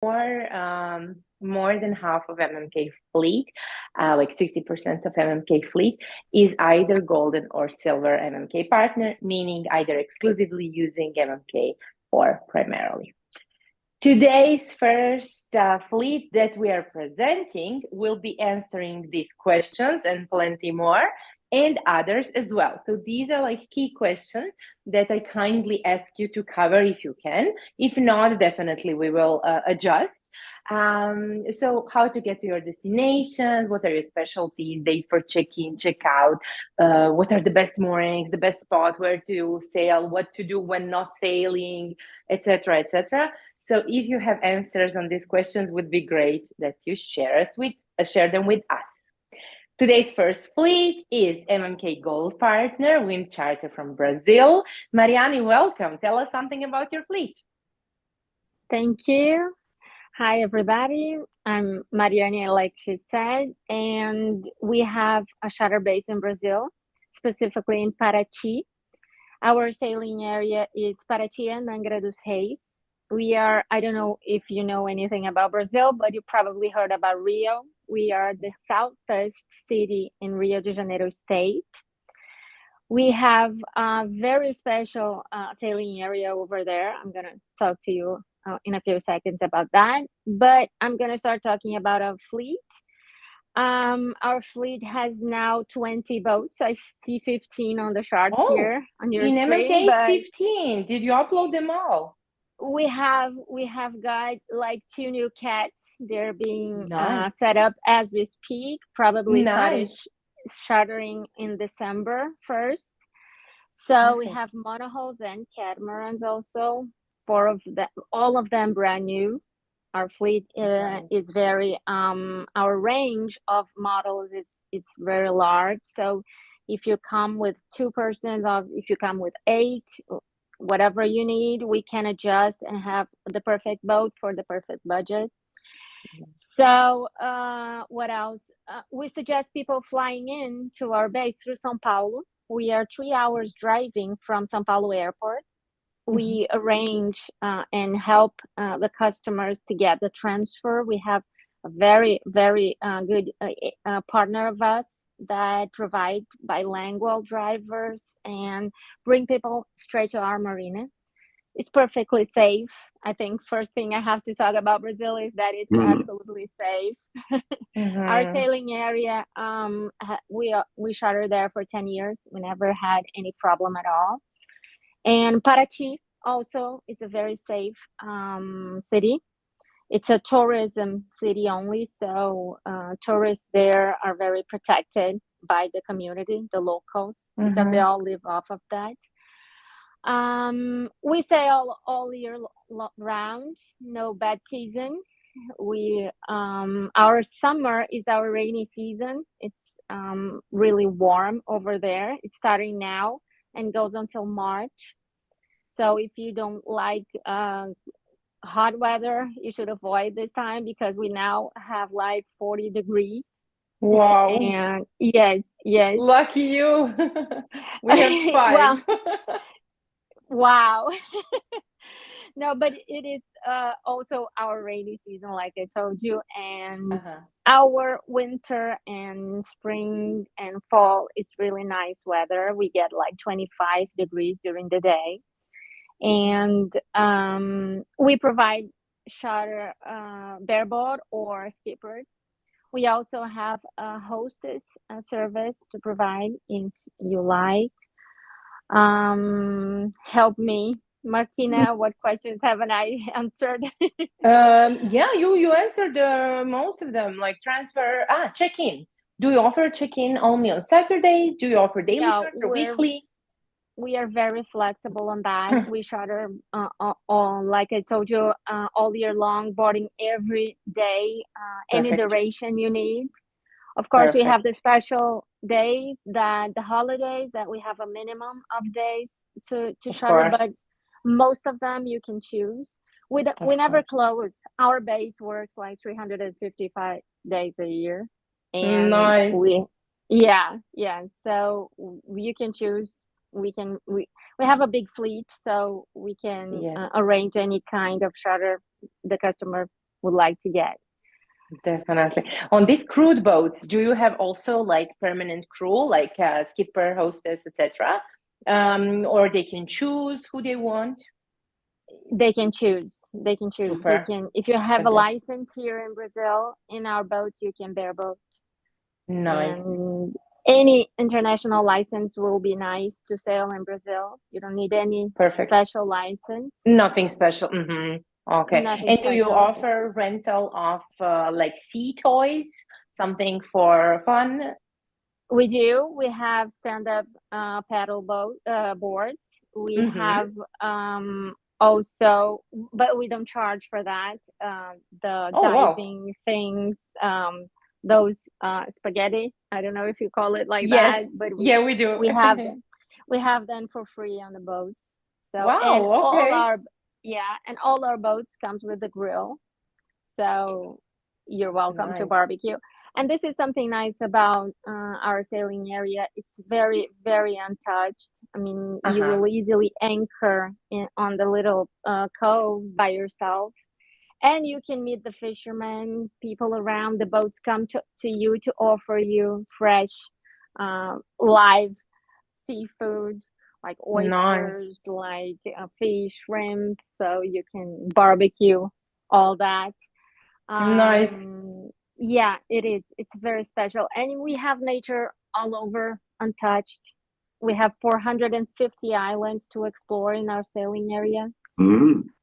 more than half of MMK fleet, like 60% of MMK fleet, is either golden or silver MMK partner, meaning either exclusively using MMK or primarily. Today's first fleet that we are presenting will be answering these questions and plenty more, and others as well. So these are like key questions that I kindly ask you to cover if you can. If not, definitely we will adjust. So how to get to your destinations, what are your specialties, dates for check-in, check-out, what are the best moorings, the best spot where to sail, what to do when not sailing, etc., etc. So if you have answers on these questions, would be great that you share them with us. Today's first fleet is MMK Gold Partner, Wind Charter from Brazil. Mariane, welcome. Tell us something about your fleet. Thank you. Hi, everybody. I'm Mariane, like she said, and we have a charter base in Brazil, specifically in Paraty. Our sailing area is Paraty and Angra dos Reis. I don't know if you know anything about Brazil, but you probably heard about Rio. We are the southest city in Rio de Janeiro state. We have a very special sailing area over there. I'm going to talk to you in a few seconds about that. But I'm going to start talking about our fleet. Our fleet has now 20 boats. I see 15 on the chart here on your screen. In MMK, it's 15. Did you upload them all? We have got like 2 new cats. They're being set up as we speak. Probably started chartering in December 1st. So we have monohulls and catamarans also. 4 of them, all of them brand new. Our fleet is very our range of models is very large. So if you come with 2 persons or if you come with 8, whatever you need, we can adjust and have the perfect boat for the perfect budget. So what else? We suggest people flying in to our base through São Paulo. We are 3 hours driving from São Paulo airport. We arrange and help the customers to get the transfer. We have a very, very good partner of us that provide bilingual drivers and bring people straight to our marina. It's perfectly safe. I think first thing I have to talk about Brazil is that it's absolutely safe. Our sailing area, we chartered there for 10 years. We never had any problem at all. And Paraty also is a very safe city. It's a tourism city only, so tourists there are very protected by the community, the locals, because they all live off of that. We sail all year round, no bad season. Our summer is our rainy season. It's really warm over there. It's starting now and goes until March. So if you don't like hot weather, you should avoid this time because we now have like 40 degrees. Wow. And yes. Lucky you. We have 5. Wow. No, but it is also our rainy season, like I told you. And our winter and spring and fall is really nice weather. We get like 25 degrees during the day. And we provide charter bareboat or skipper. We also have a hostess service to provide if you like. Help me, Martina. What questions haven't I answered? Yeah, you answered most of them. Like transfer, check-in. Do you offer check-in only on Saturdays? Do you offer daily charter, weekly? We are very flexible on that. We charter on, like I told you, all year long, boarding every day, any duration you need. Of course, we have the special days, the holidays that we have a minimum of days to charter, but most of them you can choose. We never close. Our base works like 355 days a year, and nice. So you can choose. We have a big fleet, so we can arrange any kind of charter the customer would like to get. Definitely. On these cruise boats, do you have also like permanent crew, like skipper, hostess, etc., or they can choose who they want? They can choose. They can choose. Super. You can, if you have Fantastic. a license here in Brazil, in our boats, you can bear boat. Nice. And any international license will be nice to sail in Brazil. You don't need any special license. Nothing special. Okay. Nothing and special. Do you offer rental of like sea toys, something for fun? We do. We have stand-up paddle boards. We have also, but we don't charge for that. The diving things, those spaghetti. I don't know if you call it like that, but we do. We have them for free on the boats. So and all our boats comes with the grill. So you're welcome to barbecue. And this is something nice about our sailing area. It's very, very untouched. I mean, you will easily anchor on the little cove by yourself. And you can meet the fishermen, people around. The boats come to you to offer you fresh, live seafood, like oysters, like fish, shrimp. So you can barbecue all that. Yeah, it is. It's very special. And we have nature all over, untouched. We have 450 islands to explore in our sailing area.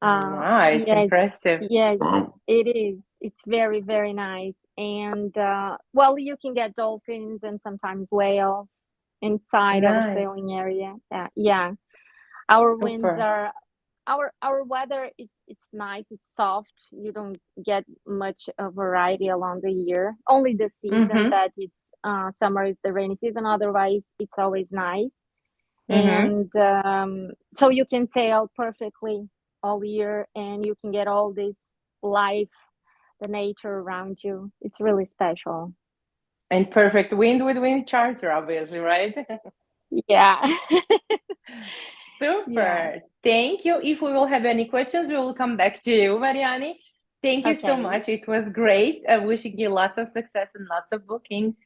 Nice, impressive. Yes, it is. It's very, very nice. And well, you can get dolphins and sometimes whales inside our sailing area. Yeah. Our winds are our weather is it's nice, it's soft. You don't get much variety along the year. Only the season that is summer is the rainy season. Otherwise, it's always nice. And so you can sail perfectly all year, and you can get all this life, the nature around you. It's really special. And perfect wind with wind charter, obviously, right? Yeah. Super. Yeah. Thank you. If we will have any questions, we will come back to you, Mariani. Thank you so much. It was great. Wishing you lots of success and lots of bookings.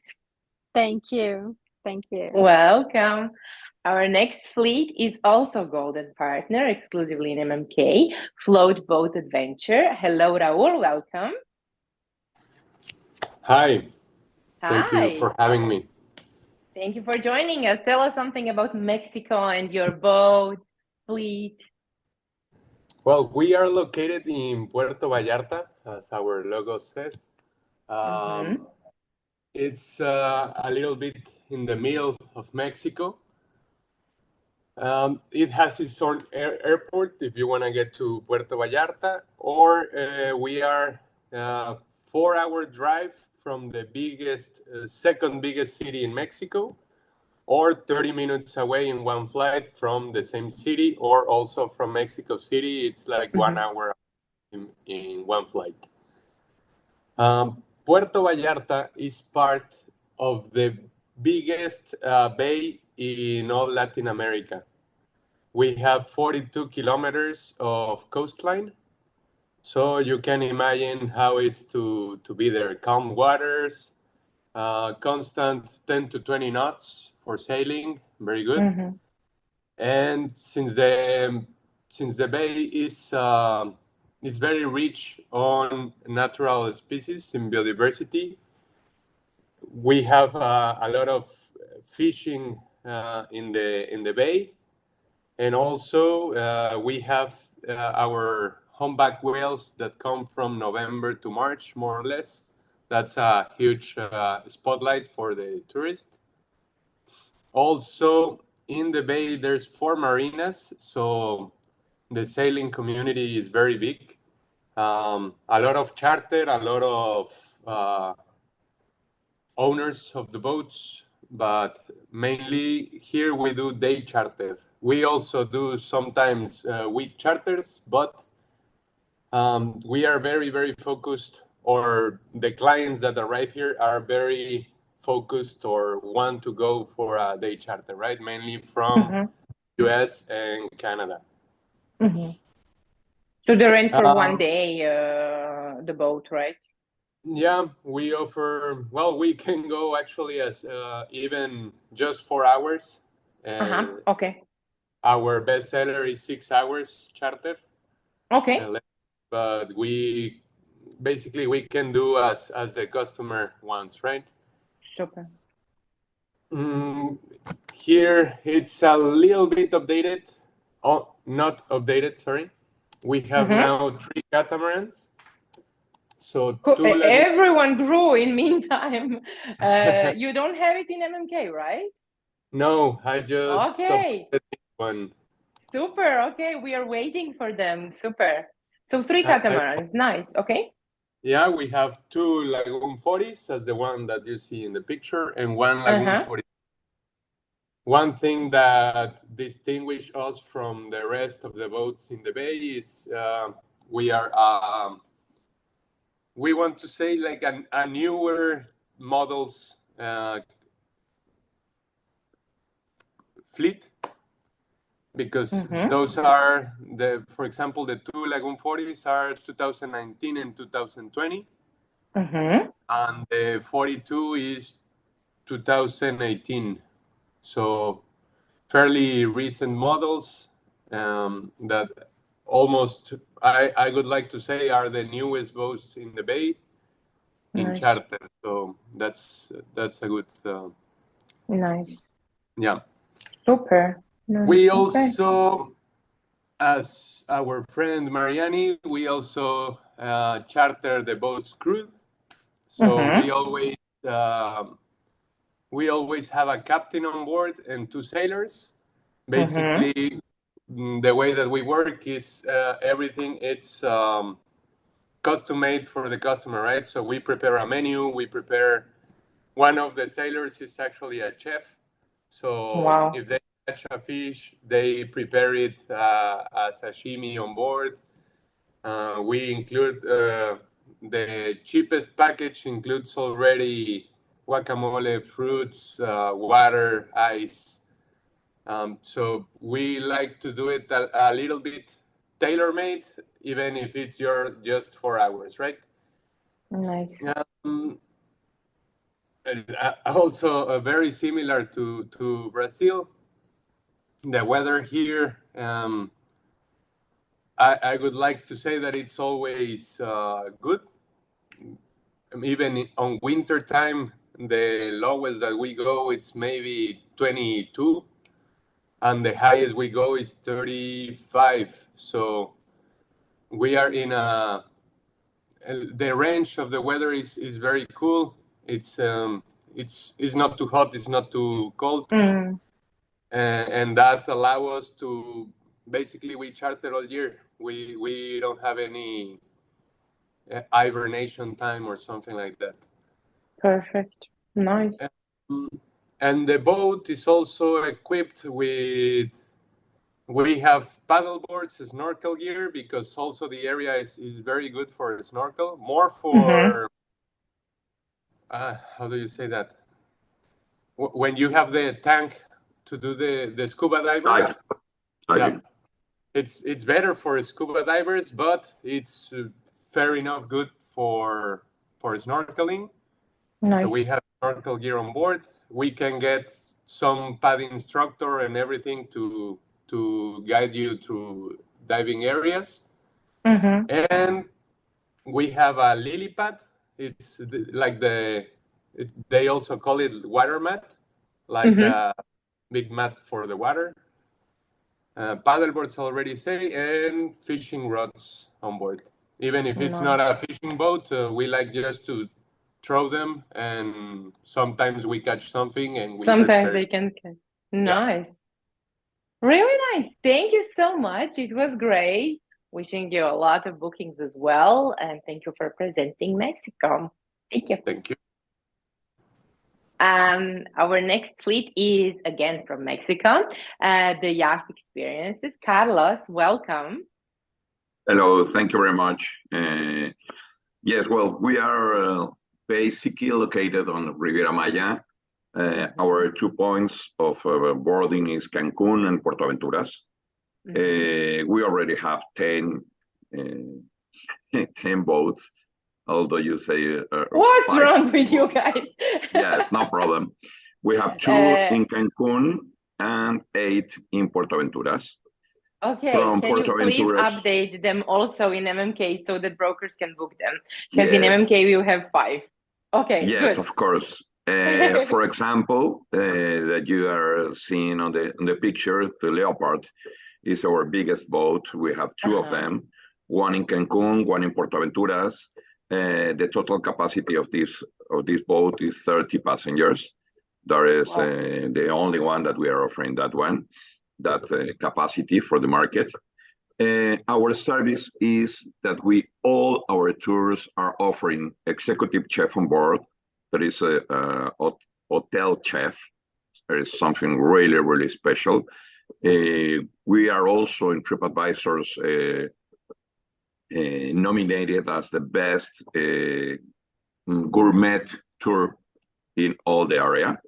Thank you. Thank you. Welcome. Our next fleet is also Golden Partner, exclusively in MMK, Float Boat Adventure. Hello, Raul. Welcome. Hi. Thank you for having me. Thank you for joining us. Tell us something about Mexico and your boat fleet. Well, we are located in Puerto Vallarta, as our logo says. It's a little bit in the middle of Mexico. It has its own airport if you want to get to Puerto Vallarta, or we are 4-hour drive from the second biggest city in Mexico, or 30 minutes away in one flight from the same city, or also from Mexico City. It's like 1 hour in one flight. Puerto Vallarta is part of the biggest bay in all Latin America. We have 42 kilometers of coastline. So you can imagine how it's to be there. Calm waters, constant 10 to 20 knots for sailing, very good. And since the bay is very rich on natural species in biodiversity, we have a lot of fishing in the bay, and also we have our humpback whales that come from November to March, more or less. That's a huge spotlight for the tourist. Also, in the bay, there's 4 marinas, so the sailing community is very big. A lot of charter, a lot of owners of the boats, but mainly here we do day charter. We also do sometimes week charters, but we are very, very focused, or the clients that arrive here are very focused or want to go for a day charter, right? Mainly from US and Canada. So the rent for 1 day, the boat, right? Yeah, we offer, well, we can go actually as even just 4 hours. And Okay. our best seller is 6 hours charter. Okay. But we basically we can do as the customer wants, right? Super. Here it's a little bit updated. Oh, not updated, sorry. We have now 3 catamarans. So everyone grew in meantime. You don't have it in MMK, right? No, I just supported one. Super. Okay, we are waiting for them. Super. So 3 catamarans. Nice. Okay. Yeah, we have 2 Lagoon 40s, as the one that you see in the picture, and 1 Lagoon 40. One thing that distinguishes us from the rest of the boats in the bay is we are we want to say like a newer models fleet, because those are for example, the 2 Lagoon 40s are 2019 and 2020, and the 42 is 2018. So fairly recent models that almost I would like to say are the newest boats in the bay in charter. So that's a good nice. Yeah. Super. Nice. We also, as our friend Mariani, we also charter the boat's crew. So we always have a captain on board and 2 sailors. Basically, the way that we work is everything it's custom made for the customer, right? So we prepare a menu, we prepare, one of the sailors is actually a chef. So if they catch a fish, they prepare it as sashimi on board. We include the cheapest package includes already guacamole, fruits, water, ice. So we like to do it a little bit tailor-made, even if it's just 4 hours, right? Nice. Also, very similar to Brazil, the weather here, I would like to say that it's always good. Even on winter time, the lowest that we go, it's maybe 22, and the highest we go is 35. So we are in the range of the weather is very cool. It's not too hot, it's not too cold, and that allow us to basically we charter all year. We don't have any hibernation time or something like that. Perfect. Nice. And the boat is also equipped with, we have paddle boards, snorkel gear, because also the area is very good for a snorkel, more for how do you say that, when you have the tank to do the scuba divers. Yeah, it's better for scuba divers, but it's fair enough good for snorkeling. Nice. So we have snorkel gear on board. We can get some padding instructor and everything to guide you through diving areas. And we have a lily pad. It's like they also call it water mat, like a big mat for the water. Paddleboards already say, and fishing rods on board. Even if it's not a fishing boat, we like just to throw them, and sometimes we catch something and we sometimes they can catch. Nice. Really nice. Thank you so much. It was great. Wishing you a lot of bookings as well, and thank you for presenting Mexico. Thank you. Thank you. Our next fleet is again from Mexico, the Yacht Experiences. Carlos, welcome. Hello, thank you very much. Yes, well, we are basically located on Riviera Maya. Our 2 points of boarding is Cancun and Puerto Aventuras. We already have 10 10 boats, although you say what's 5 wrong with you boats. guys? Yes, no problem. We have 2 in Cancun and 8 in Puerto Aventuras. Okay, From can you Puerto please Aventuras, update them also in MMK so that brokers can book them? Because in yes, MMK we will have 5. Okay, yes, good. of course. For example, that you are seeing on the picture, the Leopard is our biggest boat. We have 2 of them, one in Cancun, one in Puerto Aventuras. The total capacity of this boat is 30 passengers. There is the only one that we are offering that capacity for the market. Our service is that all our tours are offering executive chef on board. There is a hotel chef. There is something really, really special. We are also in TripAdvisor's nominated as the best gourmet tour in all the area.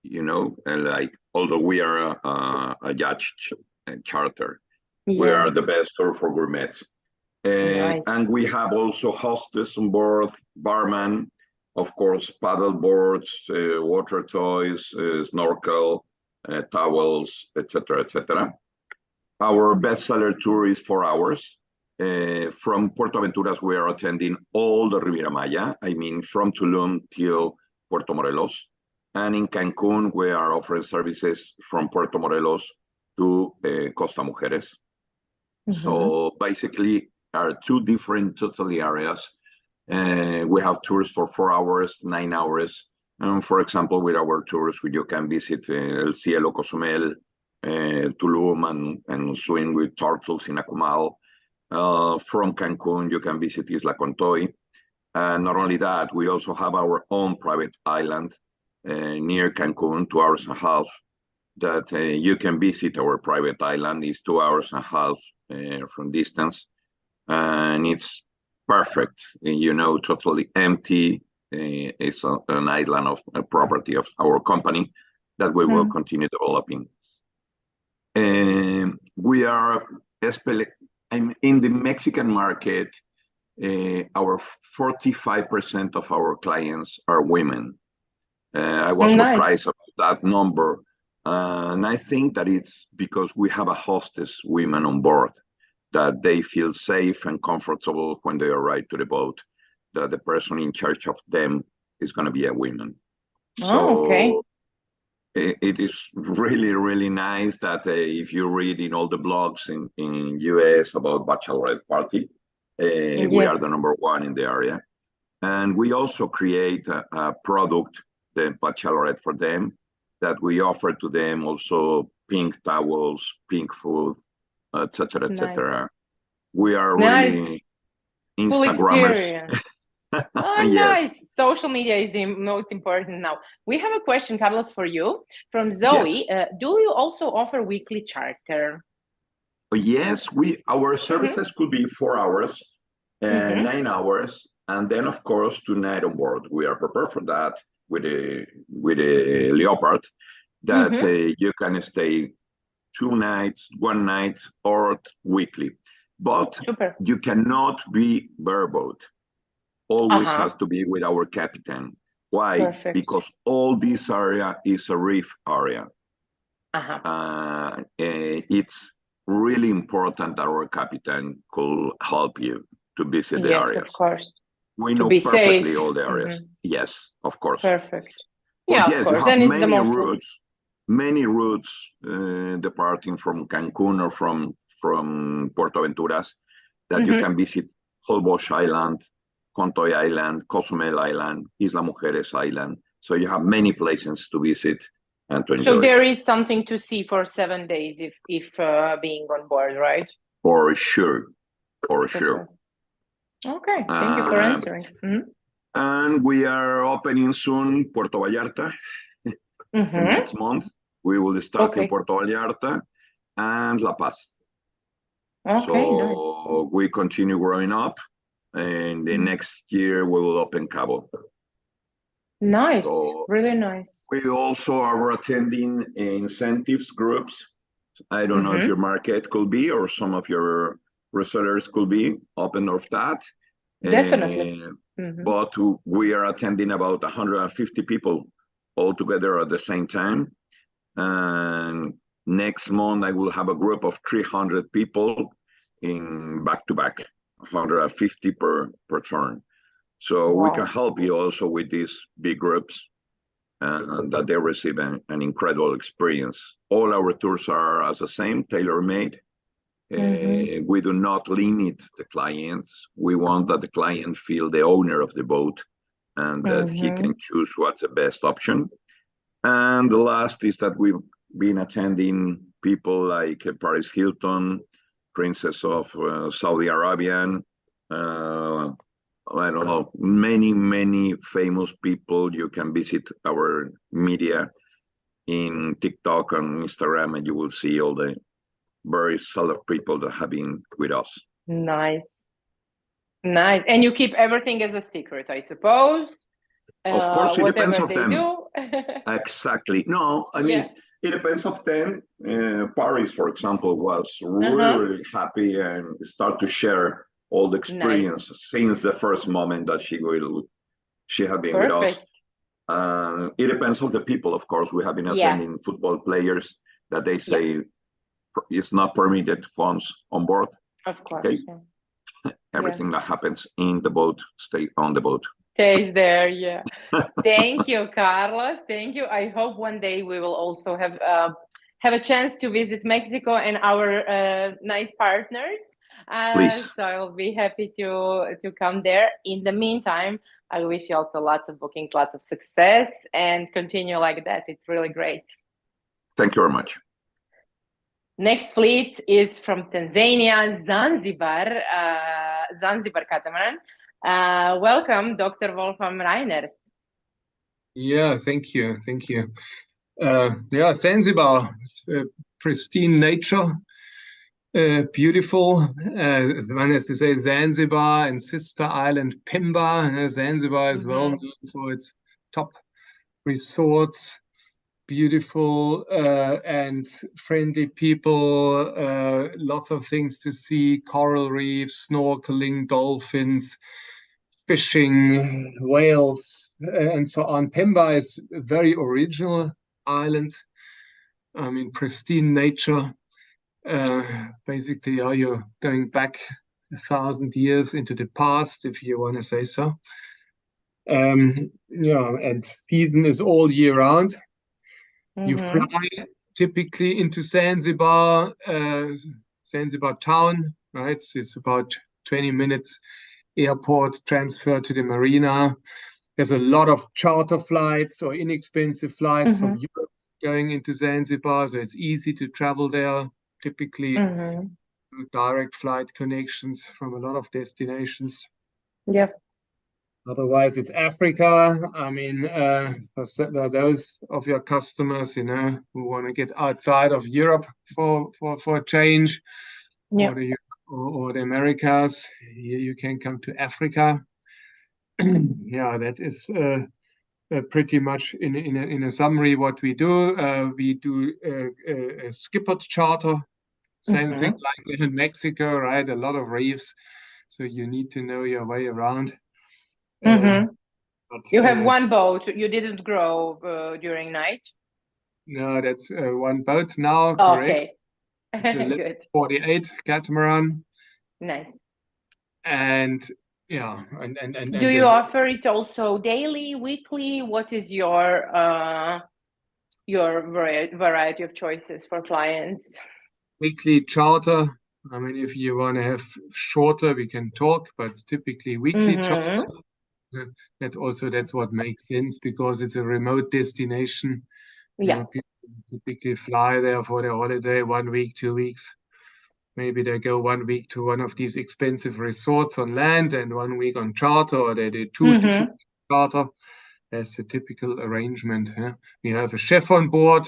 You know, and like, although we are a yacht charter, we are the best tour for gourmet. Nice. And we have also hostess on board, barman, of course, paddle boards, water toys, snorkel, towels, etc., etc. Our bestseller tour is 4 hours. From Puerto Aventuras, we are attending all the Riviera Maya. I mean, from Tulum till Puerto Morelos. And in Cancun, we are offering services from Puerto Morelos to Costa Mujeres. So basically, are 2 different totally areas. We have tours for 4 hours, 9 hours. And for example, with our tours, you can visit El Cielo, Cozumel, Tulum, and swim with turtles in Akumal. From Cancun, you can visit Isla Contoy. And not only that, we also have our own private island near Cancun, 2 hours and a half, that you can visit our private island. It's 2 hours and a half from distance. And it's perfect, you know, totally empty. It's an island of a property of our company that we will continue developing. We are in the Mexican market. Our 45% of our clients are women. I was surprised about that number. And I think that it's because we have a hostess women on board, that they feel safe and comfortable when they arrive to the boat, that the person in charge of them is going to be a woman. So it is really, really nice that if you read in all the blogs in US about bachelorette party, we are the #1 in the area. And we also create a product, the bachelorette for them, that we offer to them also pink towels, pink food, etc., etc. We are really Instagrammers. Nice. Social media is the most important now. We have a question, Carlos, for you from Zoe. Yes. Do you also offer weekly charter? Yes, our services could be 4 hours, 9 hours, and then of course 2 nights on board. We are prepared for that with a Leopard, that you can stay 2 nights, 1 night, or weekly. But you cannot be bareboat. Always has to be with our captain. Why? Perfect. Because all this area is a reef area. It's really important that our captain could help you to visit the areas. Yes, of course. We know perfectly all the areas. Yes, of course. Perfect. But yes, of course. You have many routes departing from Cancun or from Puerto Aventuras that you can visit. Holbox Island, Contoy Island, Cozumel Island, Isla Mujeres Island. So you have many places to visit and to enjoy. So there is something to see for 7 days if being on board, right? For sure, for sure. Okay, thank you for answering. And we are opening soon Puerto Vallarta. Next month, we will start in Puerto Vallarta and La Paz. So we continue growing up, and the next year we will open Cabo. Nice, so really nice. We also are attending incentives groups. I don't know if your market could be, or some of your resellers could be open of that. Definitely. But we are attending about 150 people all together at the same time. And next month, I will have a group of 300 people in back-to-back, 150 per turn. So we can help you also with these big groups that they receive an incredible experience. All our tours are as the same, tailor-made. We do not limit the clients. We want that the client feel the owner of the boat and that he can choose what's the best option. And the last is that we've been attending people like Paris Hilton, Princess of Saudi Arabia, I don't know, many famous people. You can visit our media in TikTok and Instagram, and you will see all the very solid people that have been with us. Nice. And you keep everything as a secret, I suppose. Of course, it depends of them. Do. Exactly. No, I mean, it depends of them. Paris, for example, was really happy and start to share all the experience since the first moment that she had been with us. It depends on the people, of course. We have been attending football players that they say it's not permitted phones on board. Of course. Okay? Everything that happens in the boat stay on the boat. Stays there, Thank you, Carlos. Thank you. I hope one day we will also have a chance to visit Mexico and our nice partners. Please. So I'll be happy to come there. In the meantime, I wish you also lots of bookings, lots of success, and continue like that. It's really great. Thank you very much. Next fleet is from Tanzania, Zanzibar, Zanzibar Catamaran. Welcome, Dr. Wolfram Reiners. Yeah, thank you. Zanzibar, pristine nature, beautiful. One has to say Zanzibar and sister island Pemba. Zanzibar is well known for its top resorts, beautiful and friendly people, lots of things to see, coral reefs, snorkeling, dolphins, fishing, whales, and so on. Pemba is a very original island. I mean, pristine nature. Basically, you're going back 1,000 years into the past, if you want to say so. And season is all year round. You fly typically into Zanzibar, Zanzibar town, right? It's about 20 minutes airport transfer to the marina. There's a lot of charter flights or inexpensive flights from Europe going into Zanzibar, so it's easy to travel there. Typically, direct flight connections from a lot of destinations. Otherwise, it's Africa. I mean, for those of your customers, who want to get outside of Europe for a change, or the Americas, you can come to Africa. That is pretty much in a summary what we do. We do a skippered charter, same thing like in Mexico, right? A lot of reefs, so you need to know your way around. But, you have one boat. You didn't grow during night? No, that's one boat now. Correct. Okay. Good. 48 catamaran. Nice. And do you offer it also daily, weekly? What is your variety of choices for clients? Weekly charter. I mean, if you want to have shorter, we can talk, but typically weekly charter. That's what makes sense because it's a remote destination. People typically fly there for their holiday, 1 week, 2 weeks. Maybe they go 1 week to one of these expensive resorts on land and 1 week on charter, or they do two charter. That's a typical arrangement. We have a chef on board.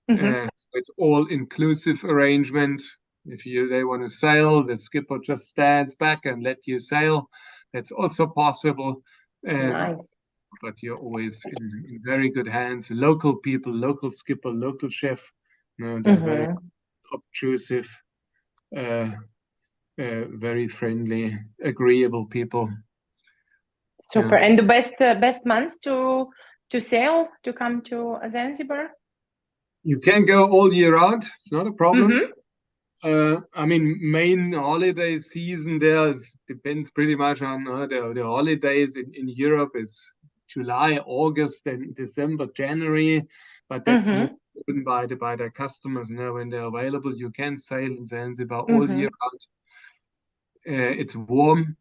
So it's all-inclusive arrangement. If they want to sail, the skipper just stands back and let you sail. That's also possible. Nice. But you're always in very good hands. Local people, local skipper, local chef. They're very obtrusive. very friendly, agreeable people. Super. And the best months to sail, to come to Zanzibar? You can go all year round. It's not a problem. I mean, main holiday season there depends pretty much on the holidays in Europe is July, August, and December, January. But that's more driven by the customers. When they're available, you can sail in Zanzibar all year round. It's warm.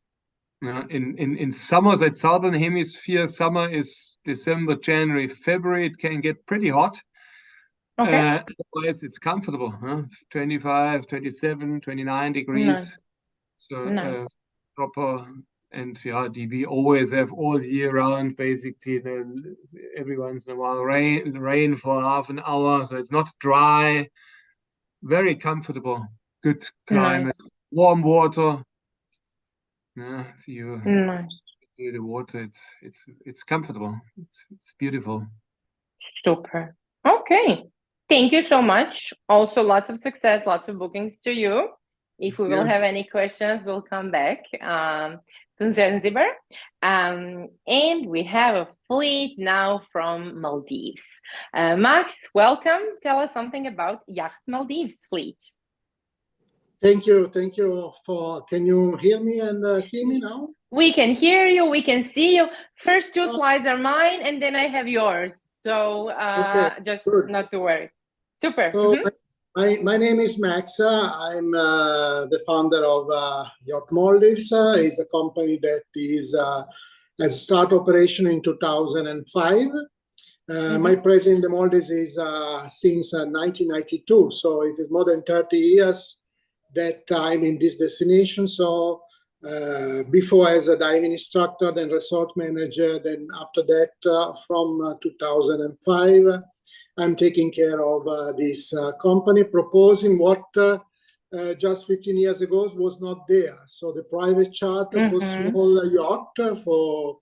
In summers at Southern Hemisphere, summer is December, January, February. It can get pretty hot. Otherwise, it's comfortable. 25, 27, 29 degrees. Nice. So Nice. proper. And we always have all year round, basically. Then every once in a while, rain for half an hour. So it's not dry. Very comfortable. Good climate. Nice. Warm water. If you Nice. do the water, it's comfortable. It's beautiful. Super. Okay. Thank you so much. Also, lots of success, lots of bookings to you. If we will have any questions, we'll come back to Zanzibar. And we have a fleet now from Maldives. Max, welcome. Tell us something about YACHT Maldives fleet. Thank you. Thank you for, can you hear me and see me now? We can hear you. We can see you. First two slides are mine, and then I have yours. So just good. Not to worry. Super. So my name is Max. I'm the founder of YACHT Maldives. It's a company that has started operation in 2005. My presence in the Maldives is since 1992. So it is more than 30 years that I'm in this destination. So before as a diving instructor, then resort manager, then after that from 2005, I'm taking care of this company, proposing what just 15 years ago was not there. So the private charter for small yacht for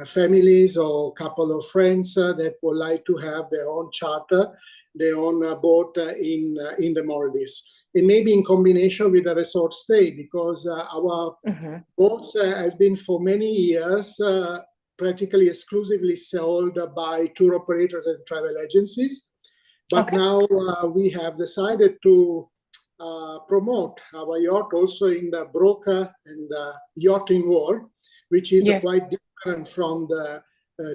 families or couple of friends that would like to have their own charter, their own boat in the Maldives. It may be in combination with a resort stay, because our boats has been for many years practically exclusively sold by tour operators and travel agencies. But now we have decided to promote our yacht also in the broker and yachting world, which is quite different from the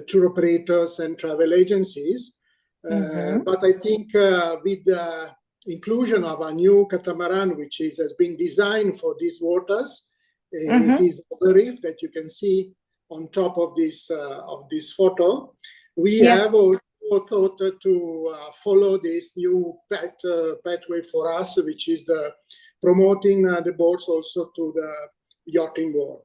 tour operators and travel agencies. But I think with the inclusion of a new catamaran, which has been designed for these waters, it is the reef that you can see on top of this photo. We have also thought to follow this new pathway for us, which is the promoting the boats also to the yachting world.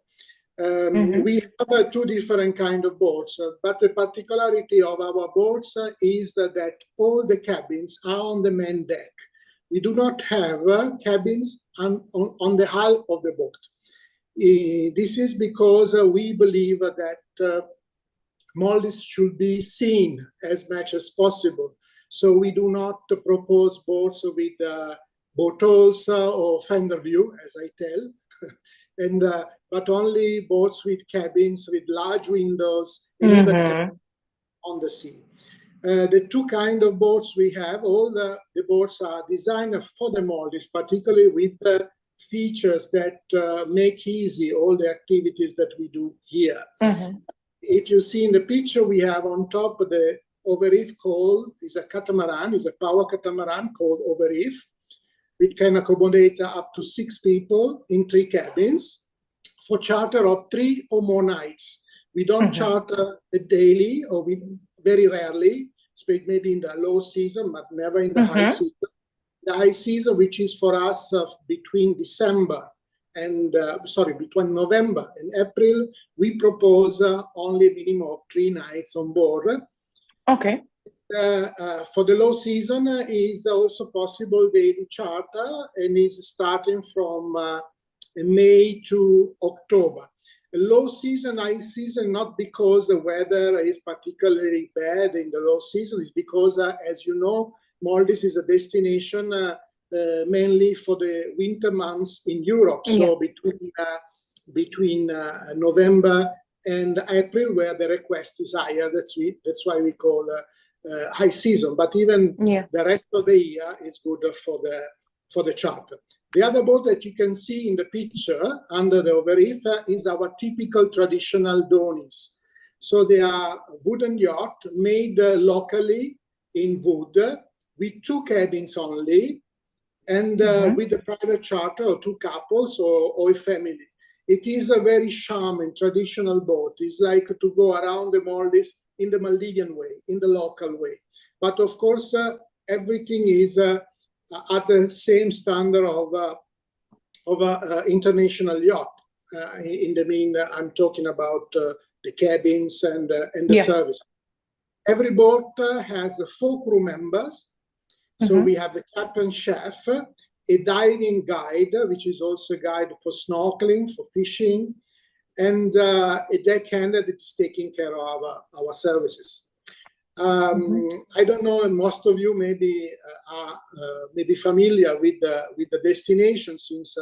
We have two different kind of boats, but the particularity of our boats is that all the cabins are on the main deck. We do not have cabins on the hull of the boat. This is because we believe that Maldives should be seen as much as possible. So we do not propose boats with boat holes or fender view, as I tell, but only boats with cabins with large windows on the sea. The two kind of boats we have, all the boats are designed for the Maldives, particularly with the features that make easy all the activities that we do here. If you see in the picture, we have on top of the overreef called, is a catamaran, is a power catamaran called overreef. It can accommodate up to 6 people in 3 cabins for charter of 3 or more nights. We don't charter it daily, or we very rarely, maybe in the low season, but never in the high season. The high season, which is for us between December and, between November and April, we propose only a minimum of 3 nights on board. Okay. For the low season is also possible daily charter, and is starting from May to October. Low season, high season, not because the weather is particularly bad in the low season, it's because, as you know, Maldives is a destination mainly for the winter months in Europe. So between November and April, where the request is higher. That's why we call high season. But even the rest of the year is good for the charter. The other boat that you can see in the picture under the overreef is our typical traditional donis. So they are wooden yacht made locally in wood with 2 cabins only, and with a private charter or 2 couples or a family. It is a very charming traditional boat. It's like to go around the Maldives in the Maldivian way, in the local way. But of course, everything is at the same standard of international yacht. In the mean, I'm talking about the cabins and the service. Every boat has 4 crew members. So we have the captain chef, a diving guide, which is also a guide for snorkeling, for fishing, and a deckhand that is taking care of our services. I don't know, most of you maybe are maybe familiar with the destination, since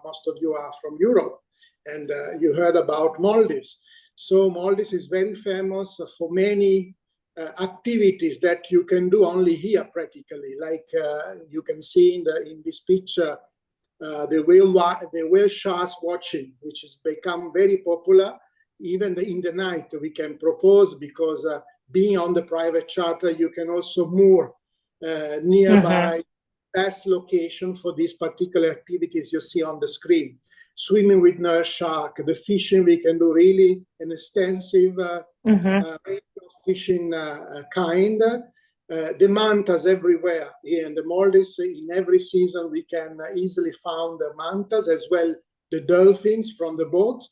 most of you are from Europe, and you heard about Maldives. So Maldives is very famous for many activities that you can do only here practically, like you can see in this picture, the whale sharks watching, which has become very popular. Even in the night we can propose, because being on the private charter, you can also moor nearby best location for these particular activities you see on the screen. Swimming with nurse shark, the fishing, we can do really an extensive range of fishing kind. The mantas everywhere here in the Maldives. In every season we can easily find the mantas, as well the dolphins from the boat.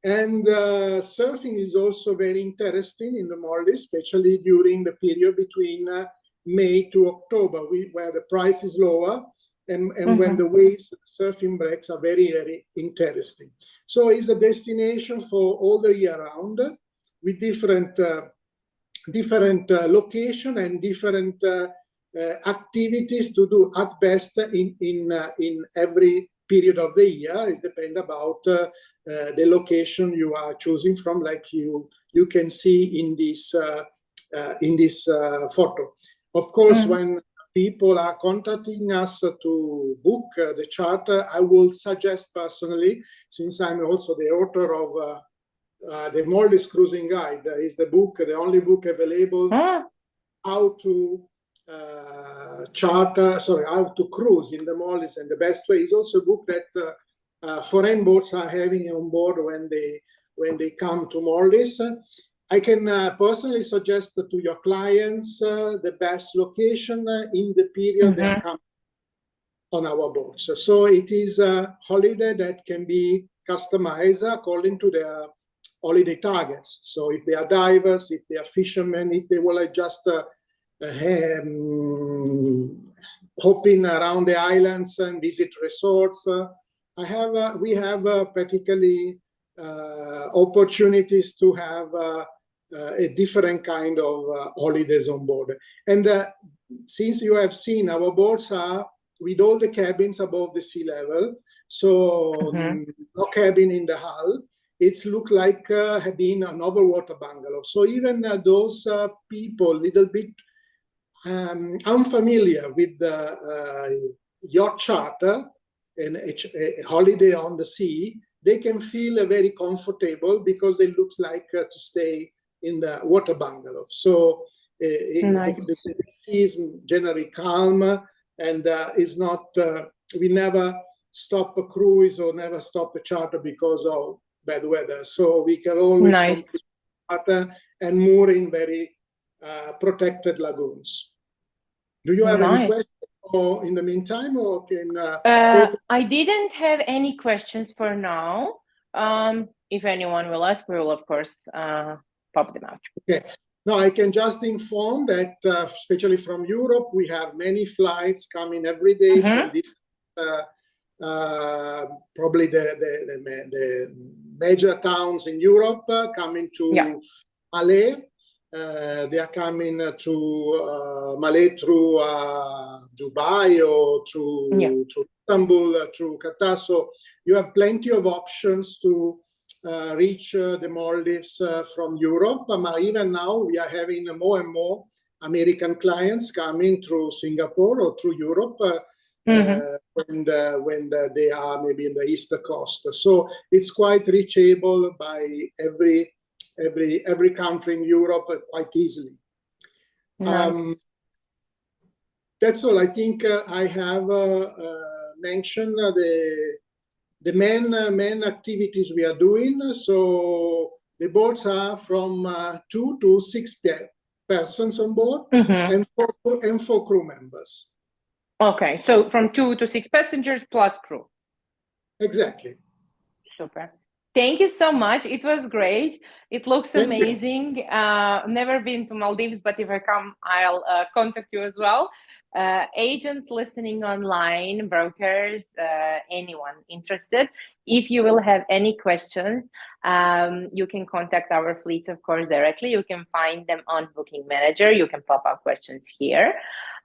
And surfing is also very interesting in the Maldives, especially during the period between May to October, where the price is lower, and when the waves, surfing breaks are very, very interesting. So it's a destination for all the year round, with different location and different activities to do at best in every period of the year. It depends about the location you are choosing from, like you can see in this photo. Of course, when people are contacting us to book the charter, I will suggest personally, since I'm also the author of the Maldives Cruising Guide, is the book, the only book available, how to how to cruise in the Maldives, and the best way. Is also a book that foreign boats are having on board when they come to Maldives. I can personally suggest to your clients the best location in the period they are coming on our boats. So it is a holiday that can be customized according to their holiday targets. So if they are divers, if they are fishermen, if they will just hopping around the islands and visit resorts, we have practically opportunities to have a different kind of holidays on board. And since you have seen, our boats are with all the cabins above the sea level, so no cabin in the hull. It's look like being an overwater bungalow. So even those people little bit unfamiliar with the yacht charter and a holiday on the sea, they can feel very comfortable, because it looks like to stay in the water bungalow. So the sea is generally calm, and is not. We never stop a cruise or never stop a charter because of bad weather. So we can always complete charter and moor in very protected lagoons. Do you have any questions or in the meantime, or can I didn't have any questions for now. If anyone will ask, we will of course pop them out. Okay. No, I can just inform that especially from Europe, we have many flights coming every day from different, probably the major towns in Europe, coming to Malé. they are coming to Malay through Dubai or through Istanbul, through Qatar. So you have plenty of options to reach the Maldives from Europe. Even now, we are having more and more American clients coming through Singapore or through Europe when they are maybe in the East Coast. So it's quite reachable by every country in Europe quite easily. Nice. That's all. I think I have mentioned the main activities we are doing. So the boats are from 2 to 6 persons on board and four crew members. Okay, so from 2 to 6 passengers plus crew. Exactly. Super. Thank you so much. It was great. It looks amazing. Never been to Maldives, but if I come, I'll contact you as well. Agents listening online, brokers, anyone interested. If you will have any questions, you can contact our fleets, of course, directly. You can find them on Booking Manager. You can pop up questions here.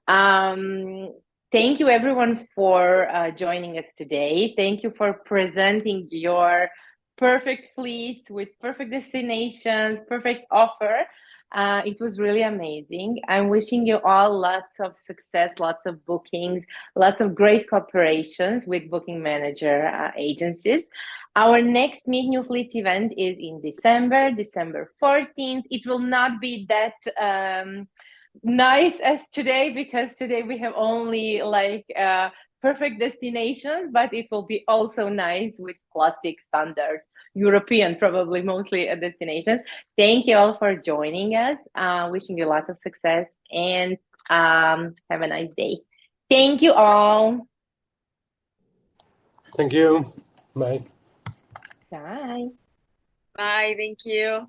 Thank you, everyone, for joining us today. Thank you for presenting your perfect fleets with perfect destinations, perfect offer. It was really amazing. I'm wishing you all lots of success, lots of bookings, lots of great cooperations with Booking Manager agencies. Our next Meet New Fleets event is in December 14th. It will not be that nice as today, because today we have only like perfect destinations, but it will be also nice with classic standard European, probably mostly destinations. Thank you all for joining us. Wishing you lots of success and have a nice day. Thank you all. Thank you. Bye. Bye. Bye. Thank you.